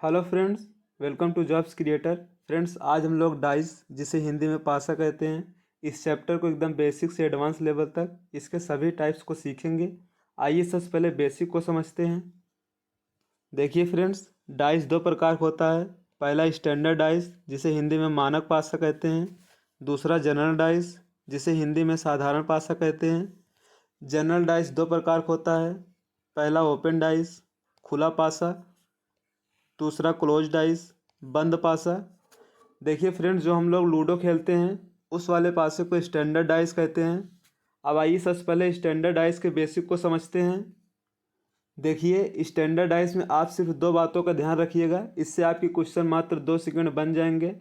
Hello friends, welcome to jobs creator. Friends, आज हम लोग डाइस, जिसे हिंदी में पासा कहते हैं, इस चैप्टर को एकदम बेसिक से एडवांस लेवल तक इसके सभी टाइप्स को सीखेंगे। आइए सबसे पहले बेसिक को समझते हैं। देखिए फ्रेंड्स, डाइस दो प्रकार का होता है। पहला स्टैंडर्ड डाइस, जिसे हिंदी में मानक पासा कहते हैं। दूसरा जनरल डाइस, जिसे हिंदी में साधारण पासा कहते हैं। जनरल डाइस दो प्रकार का होता है। पहला ओपन डाइस, खुला पासा। दूसरा क्लोज डाइस, बंद पासा। देखिए फ्रेंड्स, जो हम लोग लूडो खेलते हैं उस वाले पासे को स्टैंडर्ड डाइस कहते हैं। अब आइए सबसे पहले स्टैंडर्ड डाइस के बेसिक को समझते हैं। देखिए, स्टैंडर्ड डाइस में आप सिर्फ दो बातों का ध्यान रखिएगा, इससे आपकी क्वेश्चन मात्र 2 सेकंड बन जाएंगे।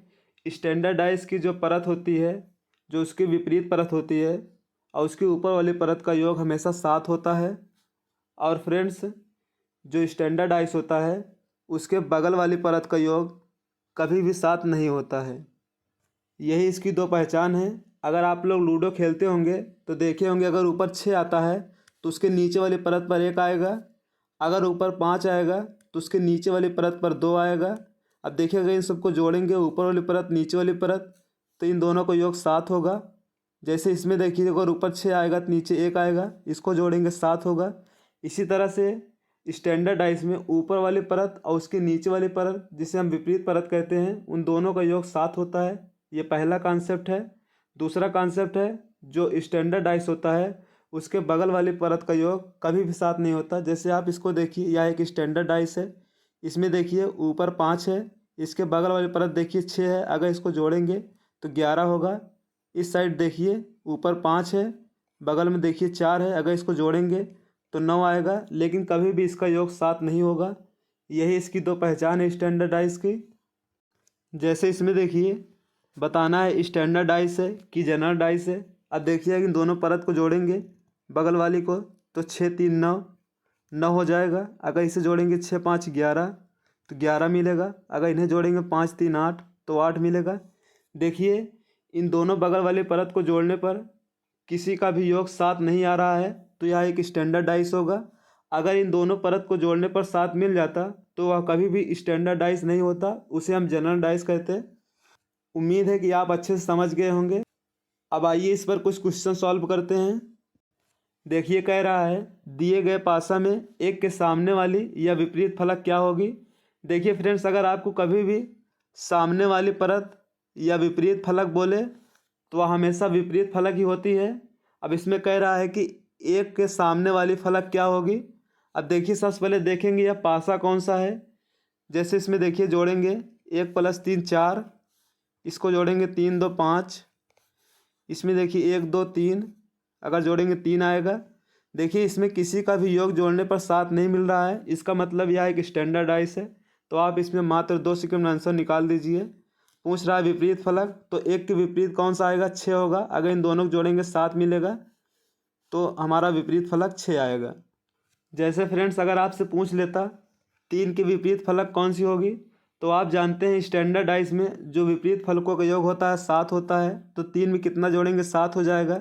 स्टैंडर्ड डाइस की जो परत होती है, जो उसकी विपरीत परत होती है, और उसके ऊपर वाली परत का योग हमेशा 7 होता है। और फ्रेंड्स, जो स्टैंडर्ड डाइस होता है उसके बगल वाली परत का योग कभी भी 7 नहीं होता है। यही इसकी दो पहचान है। अगर आप लोग लूडो खेलते होंगे तो देखे होंगे, अगर ऊपर 6 आता है तो उसके नीचे वाली परत पर 1 आएगा। अगर ऊपर 5 आएगा तो उसके नीचे वाली परत पर 2 आएगा। अब देखिएगा, इन सबको जोड़ेंगे, ऊपर वाली परत नीचे वाली परत, तो इन दोनों का योग 7 होगा। जैसे इसमें देखिए, अगर ऊपर 6 आएगा तो नीचे 1 आएगा, इसको जोड़ेंगे 7 होगा। इसी तरह से स्टैंडर्ड डाइस में ऊपर वाली परत और उसके नीचे वाली परत, जिसे हम विपरीत परत कहते हैं, उन दोनों का योग 7 होता है। ये पहला कॉन्सेप्ट है। दूसरा कॉन्सेप्ट है, जो स्टैंडर्ड डाइस होता है उसके बगल वाली परत का योग कभी भी 7 नहीं होता। जैसे आप इसको देखिए, यह एक स्टैंडर्ड डाइस है। इसमें देखिए ऊपर 5 है, इसके बगल वाली परत देखिए 6 है, अगर इसको जोड़ेंगे तो 11 होगा। इस साइड देखिए ऊपर 5 है, बगल में देखिए 4 है, अगर इसको जोड़ेंगे तो 9 आएगा, लेकिन कभी भी इसका योग 7 नहीं होगा। यही इसकी दो पहचान है स्टैंडर्ड डाइस की। जैसे इसमें देखिए, बताना है स्टैंडर्ड डाइस है कि जनरल डाइस है। अब देखिए कि दोनों परत को जोड़ेंगे, बगल वाली को, तो 6 3 9, 9 हो जाएगा। अगर इसे जोड़ेंगे 6 5 11, तो 11 मिलेगा। अगर इन्हें जोड़ेंगे 5 3 8, तो 8 मिलेगा। देखिए, इन दोनों बगल वाली परत को जोड़ने पर किसी का भी योग 7 नहीं आ रहा है, तो यह एक स्टैंडर्ड डाइस होगा। अगर इन दोनों परत को जोड़ने पर 7 मिल जाता तो वह कभी भी स्टैंडर्ड डाइस नहीं होता, उसे हम जनरल डाइस कहते हैं। उम्मीद है कि आप अच्छे से समझ गए होंगे। अब आइए इस पर कुछ क्वेश्चन सॉल्व करते हैं। देखिए, कह रहा है दिए गए पासा में एक के सामने वाली या विपरीत फलक क्या होगी। देखिए फ्रेंड्स, अगर आपको कभी भी सामने वाली परत या विपरीत फलक बोले तो वह हमेशा विपरीत फलक ही होती है। अब इसमें कह रहा है कि एक के सामने वाली फलक क्या होगी। अब देखिए, सबसे पहले देखेंगे यह पासा कौन सा है। जैसे इसमें देखिए, जोड़ेंगे 1 + 3 4, इसको जोड़ेंगे 3 2 5, इसमें देखिए 1 2 3, अगर जोड़ेंगे 3 आएगा। देखिए, इसमें किसी का भी योग जोड़ने पर 7 नहीं मिल रहा है, इसका मतलब यह एक स्टैंडर्ड डाइस है। तो आप इसमें मात्र 2 सेकंड में आंसर निकाल दीजिए। पूछ रहा है विपरीत फलक, तो एक के विपरीत कौन सा आएगा, 6 होगा। अगर इन दोनों को जोड़ेंगे 7 मिलेगा, तो हमारा विपरीत फलक 6 आएगा। जैसे फ्रेंड्स, अगर आपसे पूछ लेता 3 की विपरीत फलक कौन सी होगी, तो आप जानते हैं स्टैंडर्ड डाइस में जो विपरीत फलकों का योग होता है 7 होता है। तो 3 में कितना जोड़ेंगे, 7 हो जाएगा।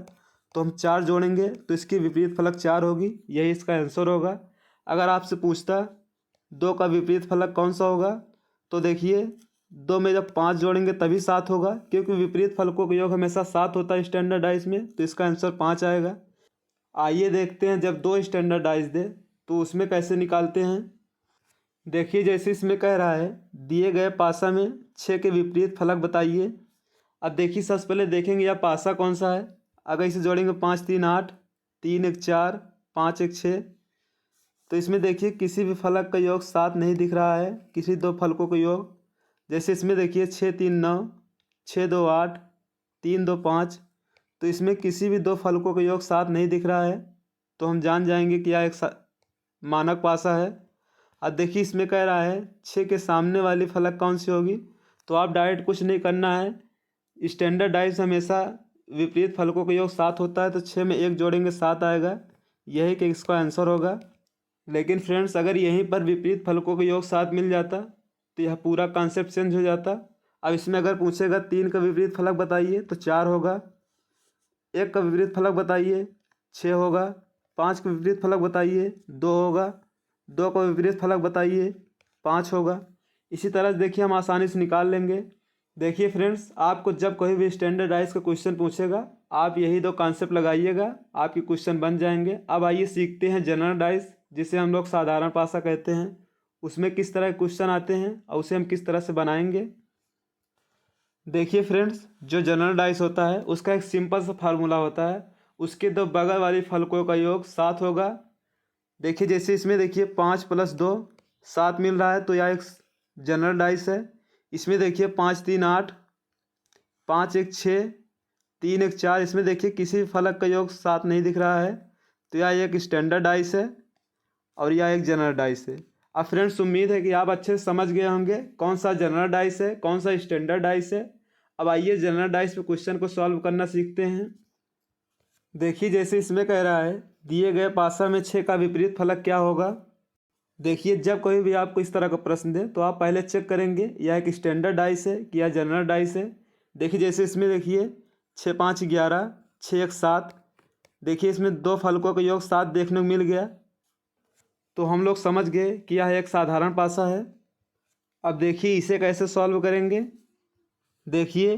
तो हम 4 जोड़ेंगे तो इसकी विपरीत फलक 4 होगी, यही इसका आंसर होगा। अगर आपसे पूछता 2 का विपरीत फलक कौन सा होगा, तो देखिए 2 में जब 5 जोड़ेंगे तभी 7 होगा, क्योंकि विपरीत फलकों का योग हमेशा 7 होता है स्टैंडर्ड डाइस में, तो इसका आंसर 5 आएगा। आइए देखते हैं, जब 2 स्टैंडर्ड डाइस दे तो उसमें कैसे निकालते हैं। देखिए, जैसे इसमें कह रहा है दिए गए पासा में 6 के विपरीत फलक बताइए। अब देखिए, सबसे पहले देखेंगे यह पासा कौन सा है। अगर इसे जोड़ेंगे 5 3 8, 3 1 4, 5 1 6, तो इसमें देखिए किसी भी फलक का योग 7 नहीं दिख रहा है, किसी दो फलकों का योग। जैसे इसमें देखिए 6 3 9, 6 2 8, 3 2 5, तो इसमें किसी भी दो फलकों का योग 7 नहीं दिख रहा है, तो हम जान जाएंगे कि यह एक मानक पासा है। अब देखिए, इसमें कह रहा है 6 के सामने वाली फलक कौन सी होगी, तो आप डायरेक्ट कुछ नहीं करना है। स्टैंडर्ड डाइस हमेशा विपरीत फलकों का योग 7 होता है, तो 6 में 1 जोड़ेंगे 7 आएगा, यही कि इसका आंसर होगा। लेकिन फ्रेंड्स, अगर यहीं पर विपरीत फलकों का योग 7 मिल जाता तो यह पूरा कॉन्सेप्ट चेंज हो जाता। अब इसमें अगर पूछेगा 3 का विपरीत फलक बताइए, तो 4 होगा। 1 का विपरीत फलक बताइए, 6 होगा। 5 का विपरीत फलक बताइए, 2 होगा। 2 का विपरीत फलक बताइए, 5 होगा। इसी तरह से देखिए हम आसानी से निकाल लेंगे। देखिए फ्रेंड्स, आपको जब कोई भी स्टैंडर्डाइज का क्वेश्चन पूछेगा आप यही दो कॉन्सेप्ट लगाइएगा, आपके क्वेश्चन बन जाएंगे। अब आइए सीखते हैं जनरलाइज, जिसे हम लोग साधारण पासा कहते हैं। उसमें किस तरह के क्वेश्चन आते हैं और उसे हम किस तरह से बनाएंगे। देखिए फ्रेंड्स, जो जनरलाइज होता है उसका एक सिंपल सा फार्मूला होता है, उसके दो बगल वाली फलकों का योग 7 होगा। देखिए जैसे इसमें देखिए 5 + 2 7 मिल रहा है, तो यह एक जनरलाइज है। इसमें देखिए 5 3 8, 5 1 6, 3 1 4, इसमें देखिए किसी भी फलक का योग 7 नहीं दिख रहा है, तो यह एक स्टैंडर्डाइज है और यह एक जनरलाइज है। अब फ्रेंड्स, उम्मीद है कि आप अच्छे से समझ गए होंगे कौन सा जनरलाइज है कौन सा स्टैंडर्डाइज है। अब आइए जनरलाइज पे क्वेश्चन को सॉल्व करना सीखते हैं। देखिए जैसे इसमें कह रहा है दिए गए पासा में 6 का विपरीत फलक क्या होगा। देखिए जब कोई भी आपको इस तरह का प्रश्न दे तो आप पहले चेक करेंगे यह एक स्टैंडर्डाइज है कि यह जनरलाइज है। देखिए जैसे इसमें देखिए 6 5 11, 6 1 7, देखिए इसमें दो फलकों का योग 7 देखने को मिल गया, तो हम लोग समझ गए कि यह एक साधारण पासा है। अब देखिए इसे कैसे सॉल्व करेंगे। देखिए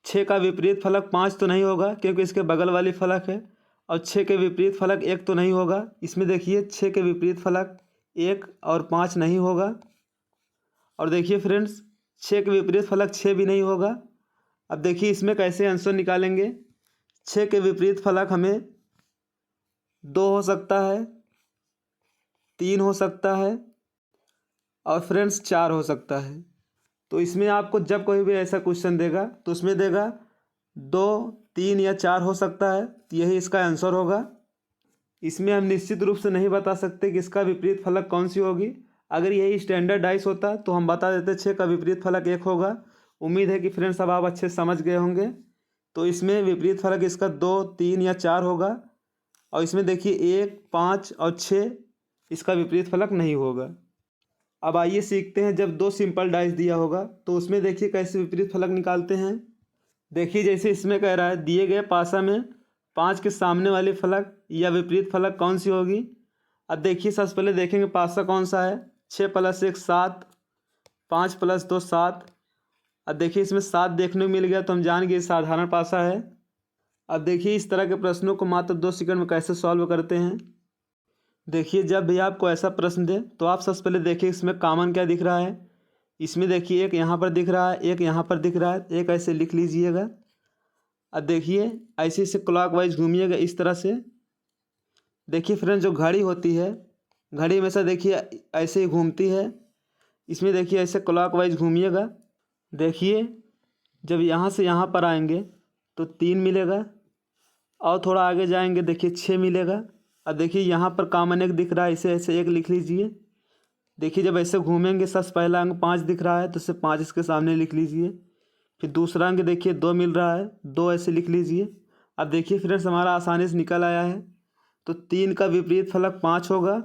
6 का विपरीत फलक 5 तो नहीं होगा क्योंकि इसके बगल वाली फलक है, और 6 के विपरीत फलक 1 तो नहीं होगा। इसमें देखिए 6 के विपरीत फलक 1 और 5 नहीं होगा। और देखिए फ्रेंड्स, 6 के विपरीत फलक 6 भी नहीं होगा। अब देखिए इसमें कैसे आंसर निकालेंगे। 6 के विपरीत फलक हमें 2 हो सकता है, 3 हो सकता है और फ्रेंड्स 4 हो सकता है। तो इसमें आपको जब कोई भी ऐसा क्वेश्चन देगा तो उसमें देगा 2 3 या 4 हो सकता है, तो यही इसका आंसर होगा। इसमें हम निश्चित रूप से नहीं बता सकते कि इसका विपरीत फलक कौन सी होगी। अगर यही स्टैंडर्डाइज होता तो हम बता देते 6 का विपरीत फलक 1 होगा। उम्मीद है कि फ्रेंड्स अब आप अच्छे से समझ गए होंगे। तो इसमें विपरीत फलक इसका 2 3 या 4 होगा, और इसमें देखिए 1 5 और 6 इसका विपरीत फलक नहीं होगा। अब आइए सीखते हैं, जब दो सिंपल डाइस दिया होगा तो उसमें देखिए कैसे विपरीत फलक निकालते हैं। देखिए जैसे इसमें कह रहा है दिए गए पासा में 5 के सामने वाली फलक या विपरीत फलक कौन सी होगी। अब देखिए सबसे पहले देखेंगे पासा कौन सा है। 6 + 1 7, 5 + 2 7। अब देखिए इसमें 7 देखने को मिल गया, तो हम जान गए साधारण पासा है। अब देखिए इस तरह के प्रश्नों को मात्र 2 सेकंड में कैसे सॉल्व करते हैं। देखिए जब भी आपको ऐसा प्रश्न दे तो आप सबसे पहले देखिए इसमें कॉमन क्या दिख रहा है। इसमें देखिए एक यहाँ पर दिख रहा है, एक यहाँ पर दिख रहा है, एक ऐसे लिख लीजिएगा। अब देखिए ऐसे इसे क्लॉकवाइज घूमिएगा इस तरह से। देखिए फ्रेंड, जो घड़ी होती है, घड़ी हमेशा देखिए ऐसे ही घूमती है। इसमें देखिए ऐसे क्लॉकवाइज घूमिएगा। देखिए जब यहाँ से यहाँ पर आएंगे तो 3 मिलेगा, और थोड़ा आगे जाएंगे देखिए 6 मिलेगा। अब देखिए यहाँ पर कॉमन 1 दिख रहा है, इसे ऐसे 1 लिख लीजिए। देखिए जब ऐसे घूमेंगे सबसे पहला अंक 5 दिख रहा है, तो इसे 5 इसके सामने लिख लीजिए। फिर दूसरा अंक देखिए 2 मिल रहा है, 2 ऐसे लिख लीजिए। अब देखिए फ्रेंड्स हमारा आसानी से निकल आया है। तो 3 का विपरीत फलक 5 होगा,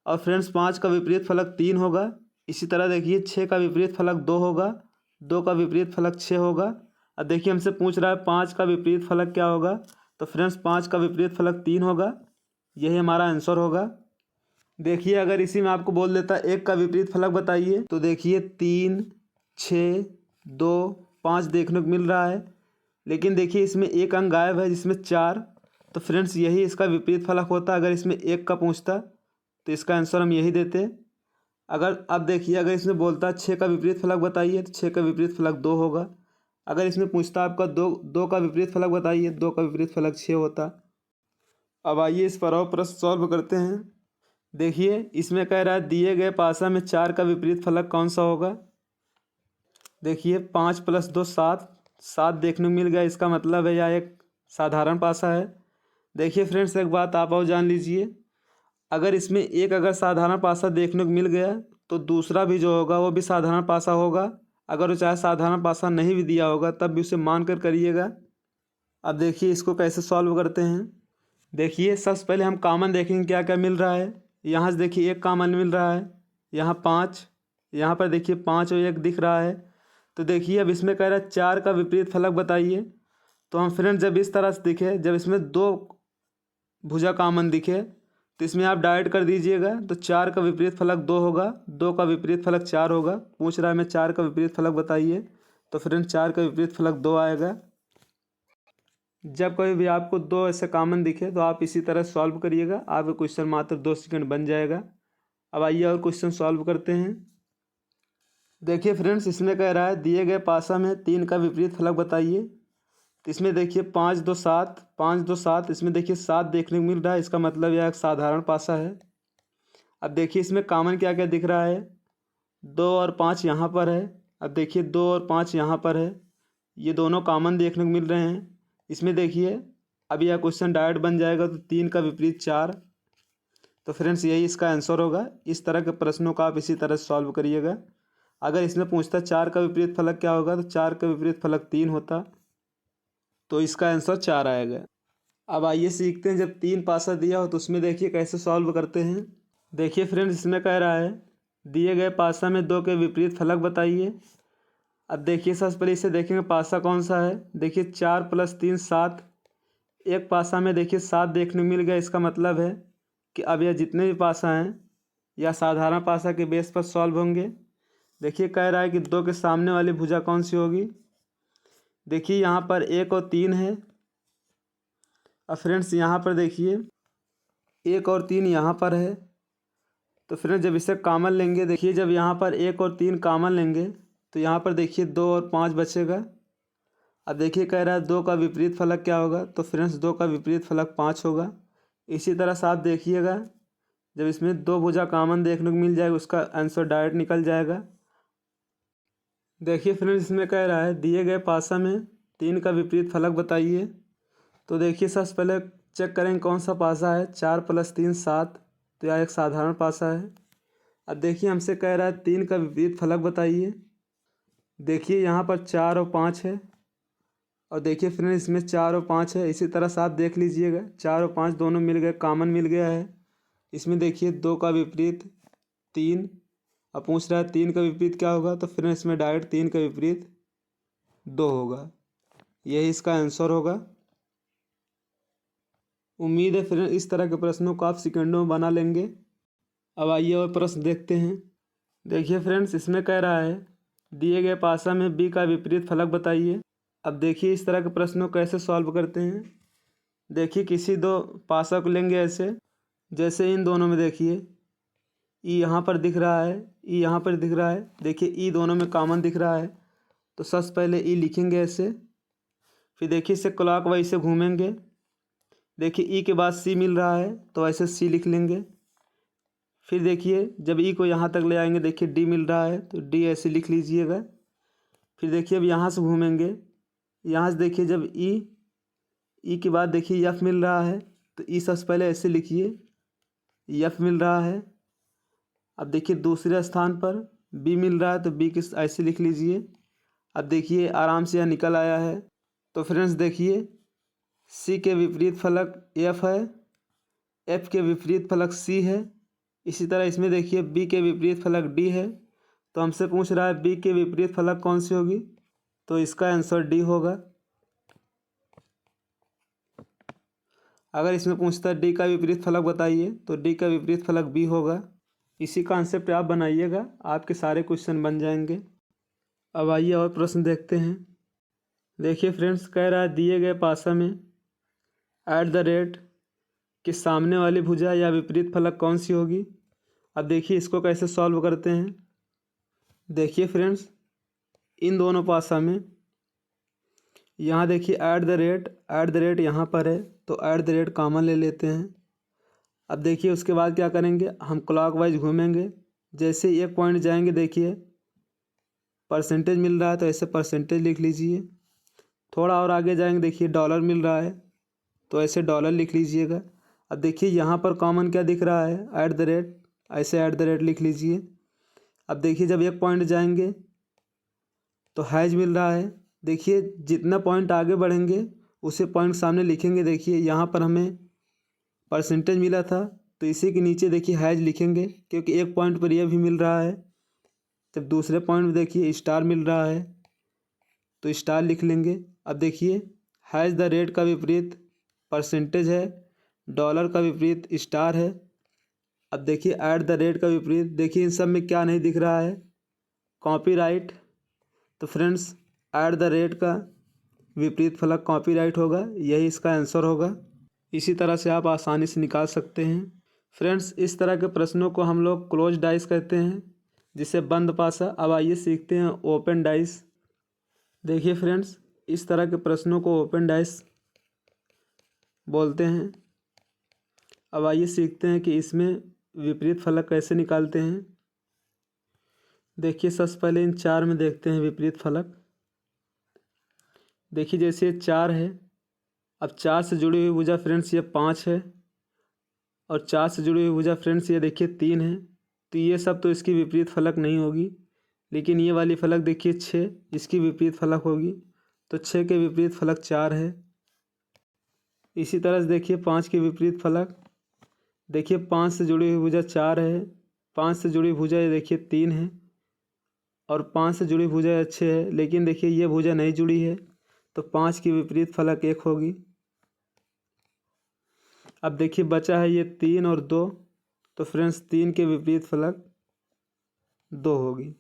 और फ्रेंड्स 5 का विपरीत फलक 3 होगा। इसी तरह देखिए 6 का विपरीत फलक 2 होगा, 2 का विपरीत फलक 6 होगा। अब देखिए हमसे पूछ रहा है 5 का विपरीत फलक क्या होगा, तो फ्रेंड्स 5 का विपरीत फलक 3 होगा। यही हमारा आंसर होगा। देखिए अगर इसी में आपको बोल देता 1 का विपरीत फलक बताइए, तो देखिए 3 6 2 5 देखने को मिल रहा है, लेकिन देखिए इसमें एक अंक गायब है जिसमें 4, तो फ्रेंड्स यही इसका विपरीत फलक होता। अगर इसमें 1 का पूछता तो इसका आंसर हम यही देते। अगर अब देखिए अगर इसमें बोलता 6 का विपरीत फलक बताइए, तो 6 का विपरीत फलक 2 होगा। अगर इसमें पूछता आपका 2 का विपरीत फलक बताइए, 2 का विपरीत फलक 6 होता। अब आइए इस पर और प्रश्न सॉल्व करते हैं। देखिए इसमें कह रहा है दिए गए पासा में 4 का विपरीत फलक कौन सा होगा। देखिए 5 + 2 7, 7 देखने को मिल गया, इसका मतलब है यह एक साधारण पासा है। देखिए फ्रेंड्स एक बात आप और जान लीजिए, अगर इसमें एक अगर साधारण पासा देखने को मिल गया तो दूसरा भी जो होगा वो भी साधारण पासा होगा। अगर वो चाहे साधारण पासा नहीं भी दिया होगा तब भी उसे मान कर करिएगा। अब देखिए इसको कैसे सॉल्व करते हैं। देखिए सबसे पहले हम कॉमन देखेंगे क्या क्या मिल रहा है। यहाँ से देखिए 1 कॉमन मिल रहा है, यहाँ 5, यहाँ पर देखिए 5 और 1 दिख रहा है। तो देखिए अब इसमें कह रहा है 4 का विपरीत फलक बताइए। तो हम फ्रेंड जब इस तरह से दिखे, जब इसमें 2 भुजा कॉमन दिखे तो इसमें आप डाइट कर दीजिएगा। तो 4 का विपरीत फलक 2 होगा, 2 का विपरीत फलक 4 होगा। पूछ रहा है मैं 4 का विपरीत फलक बताइए, तो फ्रेंड्स 4 का विपरीत फलक 2 आएगा। जब कभी भी आपको 2 ऐसे कॉमन दिखे तो आप इसी तरह सॉल्व करिएगा, आपका क्वेश्चन मात्र 2 सेकंड बन जाएगा। अब आइए और क्वेश्चन सॉल्व करते हैं। देखिए फ्रेंड्स, इसमें कह रहा है दिए गए पासा में 3 का विपरीत फलक बताइए। तो इसमें देखिए 5 2 7, 5 2 7, इसमें देखिए 7 देखने को मिल रहा है, इसका मतलब यह एक साधारण पासा है। अब देखिए इसमें कॉमन क्या क्या दिख रहा है, 2 और 5 यहाँ पर है। अब देखिए 2 और 5 यहाँ पर है, ये दोनों कॉमन देखने को मिल रहे हैं। इसमें देखिए अब यह क्वेश्चन डायरेक्ट बन जाएगा, तो 3 का विपरीत 4। तो फ्रेंड्स यही इसका आंसर होगा। इस तरह के प्रश्नों का आप इसी तरह सॉल्व करिएगा। अगर इसमें पूछता 4 का विपरीत फलक क्या होगा, तो 4 का विपरीत फलक 3 होता, तो इसका आंसर 4 आएगा। अब आइए सीखते हैं, जब 3 पासा दिया हो तो उसमें देखिए कैसे सॉल्व करते हैं। देखिए फ्रेंड्स, इसमें कह रहा है दिए गए पासा में 2 के विपरीत फलक बताइए। अब देखिए सबसे पहले इसे देखेंगे पासा कौन सा है। देखिए 4 + 3 7, एक पासा में देखिए 7 देखने को मिल गया। इसका मतलब है कि अब यह जितने भी पासा हैं या साधारण पासा के बेस पर सॉल्व होंगे। देखिए कह रहा है कि 2 के सामने वाली भुजा कौन सी होगी। देखिए यहाँ पर 1 और 3 है। अब फ्रेंड्स यहाँ पर देखिए 1 और 3 यहाँ पर है। तो फ्रेंड्स जब इसे कॉमन लेंगे, देखिए जब यहाँ पर 1 और 3 कॉमन लेंगे तो यहाँ पर देखिए 2 और 5 बचेगा। अब देखिए कह रहा है 2 का विपरीत फलक क्या होगा, तो फ्रेंड्स 2 का विपरीत फलक 5 होगा। इसी तरह से आप देखिएगा, जब इसमें 2 भुजा कॉमन देखने को मिल जाएगा उसका आंसर डायरेक्ट निकल जाएगा। देखिए फ्रेंड्स, इसमें कह रहा है दिए गए पासा में 3 का विपरीत फलक बताइए। तो देखिए सबसे पहले चेक करेंगे कौन सा पासा है। 4 + 3 7, तो यह एक साधारण पासा है। अब देखिए हमसे कह रहा है 3 का विपरीत फलक बताइए। देखिए यहाँ पर 4 और 5 है, और देखिए फ्रेंड्स इसमें 4 और 5 है। इसी तरह से आप देख लीजिएगा 4 और 5 दोनों मिल गए, कॉमन मिल गया है। इसमें देखिए 2 का विपरीत 3। अब पूछ रहा है 3 का विपरीत क्या होगा, तो फ्रेंड्स इसमें डायरेक्ट 3 का विपरीत 2 होगा। यही इसका आंसर होगा। उम्मीद है फ्रेंड्स इस तरह के प्रश्नों को आप सेकंडों में बना लेंगे। अब आइए और प्रश्न देखते हैं। देखिए फ्रेंड्स, इसमें कह रहा है दिए गए पासा में b का विपरीत फलक बताइए। अब देखिए इस तरह के प्रश्नों को कैसे सॉल्व करते हैं। देखिए किसी 2 पासा को लेंगे ऐसे, जैसे इन दोनों में देखिए ई यहाँ पर दिख रहा है, ई यहाँ पर दिख रहा है। देखिए ई दोनों में कॉमन दिख रहा है, तो सबसे पहले ई लिखेंगे ऐसे। फिर देखिए इसे क्लॉकवाइज से घूमेंगे। देखिए ई के बाद सी मिल रहा है, तो ऐसे सी लिख लेंगे। फिर देखिए जब ई को यहाँ तक ले आएंगे, देखिए डी मिल रहा है, तो डी ऐसे लिख लीजिएगा। फिर देखिए अब यहाँ से घूमेंगे, यहाँ से देखिए जब ई के बाद देखिए एफ मिल रहा है, तो ई सबसे पहले ऐसे लिखिए, एफ मिल रहा है। अब देखिए दूसरे स्थान पर बी मिल रहा है, तो बी किस ऐसे लिख लीजिए। अब देखिए आराम से यह निकल आया है। तो फ्रेंड्स देखिए सी के विपरीत फलक एफ है, एफ के विपरीत फलक सी है। इसी तरह इसमें देखिए बी के विपरीत फलक डी है। तो हमसे पूछ रहा है बी के विपरीत फलक कौन सी होगी, तो इसका आंसर डी होगा। अगर इसमें पूछता है डी का विपरीत फलक बताइए, तो डी का विपरीत फलक बी होगा। इसी कॉन्सेप्ट आप बनाइएगा, आपके सारे क्वेश्चन बन जाएंगे। अब आइए और प्रश्न देखते हैं। देखिए फ्रेंड्स, कह रहा है दिए गए पासा में @ के सामने वाली भुजा या विपरीत फलक कौन सी होगी। अब देखिए इसको कैसे सॉल्व करते हैं। देखिए फ्रेंड्स, इन दोनों पासा में यहाँ देखिए @ यहाँ पर है, तो @ कॉमन ले लेते हैं। अब देखिए उसके बाद क्या करेंगे, हम क्लॉकवाइज घूमेंगे। जैसे एक पॉइंट जाएंगे देखिए परसेंटेज मिल रहा है, तो ऐसे परसेंटेज लिख लीजिए। थोड़ा और आगे जाएंगे, देखिए डॉलर मिल रहा है, तो ऐसे डॉलर लिख लीजिएगा। अब देखिए यहाँ पर कॉमन क्या दिख रहा है, @ ऐसे @ लिख लीजिए। अब देखिए जब एक पॉइंट जाएंगे तो हैज मिल रहा है। देखिए जितना पॉइंट आगे बढ़ेंगे उसे पॉइंट सामने लिखेंगे। देखिए यहाँ पर हमें परसेंटेज मिला था, तो इसी के नीचे देखिए हैज लिखेंगे, क्योंकि एक पॉइंट पर यह भी मिल रहा है। जब दूसरे पॉइंट में देखिए स्टार मिल रहा है, तो स्टार लिख लेंगे। अब देखिए हैज द रेट का विपरीत परसेंटेज है, डॉलर का विपरीत स्टार है। अब देखिए ऐट द रेट का विपरीत, देखिए इन सब में क्या नहीं दिख रहा है, कॉपीराइट। तो फ्रेंड्स ऐट द रेट का विपरीत फलक कॉपीराइट होगा, यही इसका आंसर होगा। इसी तरह से आप आसानी से निकाल सकते हैं। फ्रेंड्स इस तरह के प्रश्नों को हम लोग क्लोज डाइस कहते हैं, जिसे बंद पासा। अब आइए सीखते हैं ओपन डाइस। देखिए फ्रेंड्स इस तरह के प्रश्नों को ओपन डाइस बोलते हैं। अब आइए सीखते हैं कि इसमें विपरीत फलक कैसे निकालते हैं। देखिए सबसे पहले इन 4 में देखते हैं विपरीत फलक। देखिए जैसे 4 है, अब 4 से जुड़ी हुई भुजा फ्रेंड्स ये 5 है, और 4 से जुड़ी हुई भुजा फ्रेंड्स ये देखिए 3 है। तो ये सब तो इसकी विपरीत फलक नहीं होगी, लेकिन ये वाली फलक देखिए 6, इसकी विपरीत फलक होगी। तो 6 के विपरीत फलक 4 है। इसी तरह से देखिए 5 के विपरीत फलक, देखिए 5 से जुड़ी हुई भुजा 4 है, 5 से जुड़ी भुजा ये देखिए 3 है, और 5 से जुड़ी भुजा 6 है, लेकिन देखिए ये भुजा नहीं जुड़ी है, तो 5 की विपरीत फलक 1 होगी। अब देखिए बचा है ये 3 और 2, तो फ्रेंड्स 3 के विपरीत फलक 2 होगी।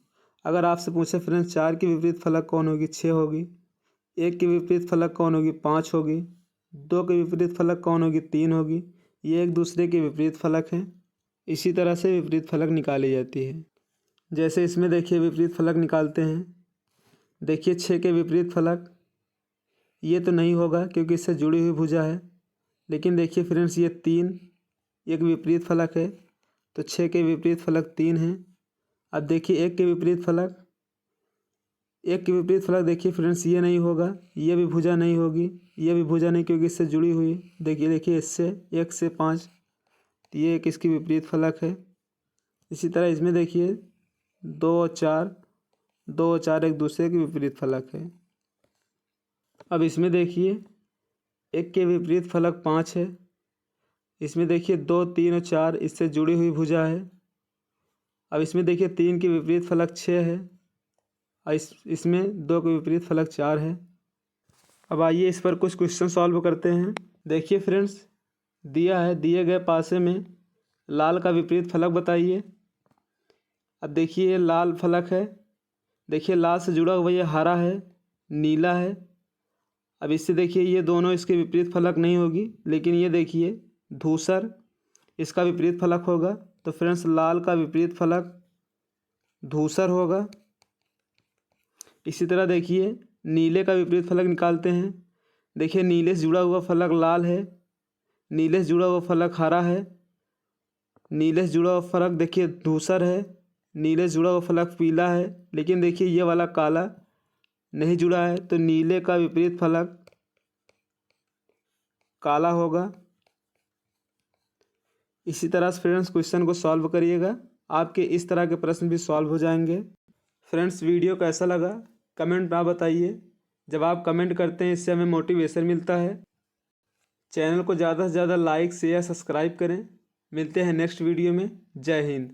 अगर आपसे पूछे फ्रेंड्स 4 की विपरीत फलक कौन होगी, 6 होगी। 1 की विपरीत फलक कौन होगी, 5 होगी। 2 की विपरीत फलक कौन होगी, 3 होगी। ये एक दूसरे के विपरीत फलक हैं। इसी तरह से विपरीत फलक निकाली जाती है। जैसे इसमें देखिए विपरीत फलक निकालते हैं। देखिए 6 के विपरीत फलक ये तो नहीं होगा क्योंकि इससे जुड़ी हुई भुजा है, लेकिन देखिए फ्रेंड्स ये 3 एक विपरीत फलक है, तो 6 के विपरीत फलक 3 हैं। अब देखिए 1 के विपरीत फलक, 1 के विपरीत फलक देखिए फ्रेंड्स ये नहीं होगा, ये भी भुजा नहीं होगी, ये भी भुजा नहीं क्योंकि इससे जुड़ी हुई। देखिए इससे 1 से 5, तो ये एक इसकी विपरीत फलक है। इसी तरह इसमें देखिए 2 और 4 एक दूसरे के विपरीत फलक है। अब इसमें देखिए 1 के विपरीत फलक 5 है। इसमें देखिए 2, 3 और 4 इससे जुड़ी हुई भुजा है। अब इसमें देखिए 3 के विपरीत फलक 6 है, और इसमें 2 के विपरीत फलक 4 है। अब आइए इस पर कुछ क्वेश्चन सॉल्व करते हैं। देखिए फ्रेंड्स दिया है, दिए गए पासे में लाल का विपरीत फलक बताइए। अब देखिए ये लाल फलक है, देखिए लाल से जुड़ा हुआ ये हरा है, नीला है। अब इससे देखिए ये दोनों इसके विपरीत फलक नहीं होगी, लेकिन ये देखिए धूसर इसका विपरीत फलक होगा। तो फ्रेंड्स लाल का विपरीत फलक धूसर होगा। इसी तरह देखिए नीले का विपरीत फलक निकालते हैं। देखिए नीले से जुड़ा हुआ फलक लाल है, नीले से जुड़ा हुआ फलक हरा है, नीले से जुड़ा हुआ फलक देखिए धूसर है, नीले से जुड़ा हुआ फलक पीला है, लेकिन देखिए ये वाला काला नहीं जुड़ा है, तो नीले का विपरीत फलक काला होगा। इसी तरह से फ्रेंड्स क्वेश्चन को सॉल्व करिएगा, आपके इस तरह के प्रश्न भी सॉल्व हो जाएंगे। फ्रेंड्स वीडियो कैसा लगा कमेंट में बताइए। जब आप कमेंट करते हैं इससे हमें मोटिवेशन मिलता है। चैनल को ज़्यादा से ज़्यादा लाइक शेयर सब्सक्राइब करें। मिलते हैं नेक्स्ट वीडियो में। जय हिंद।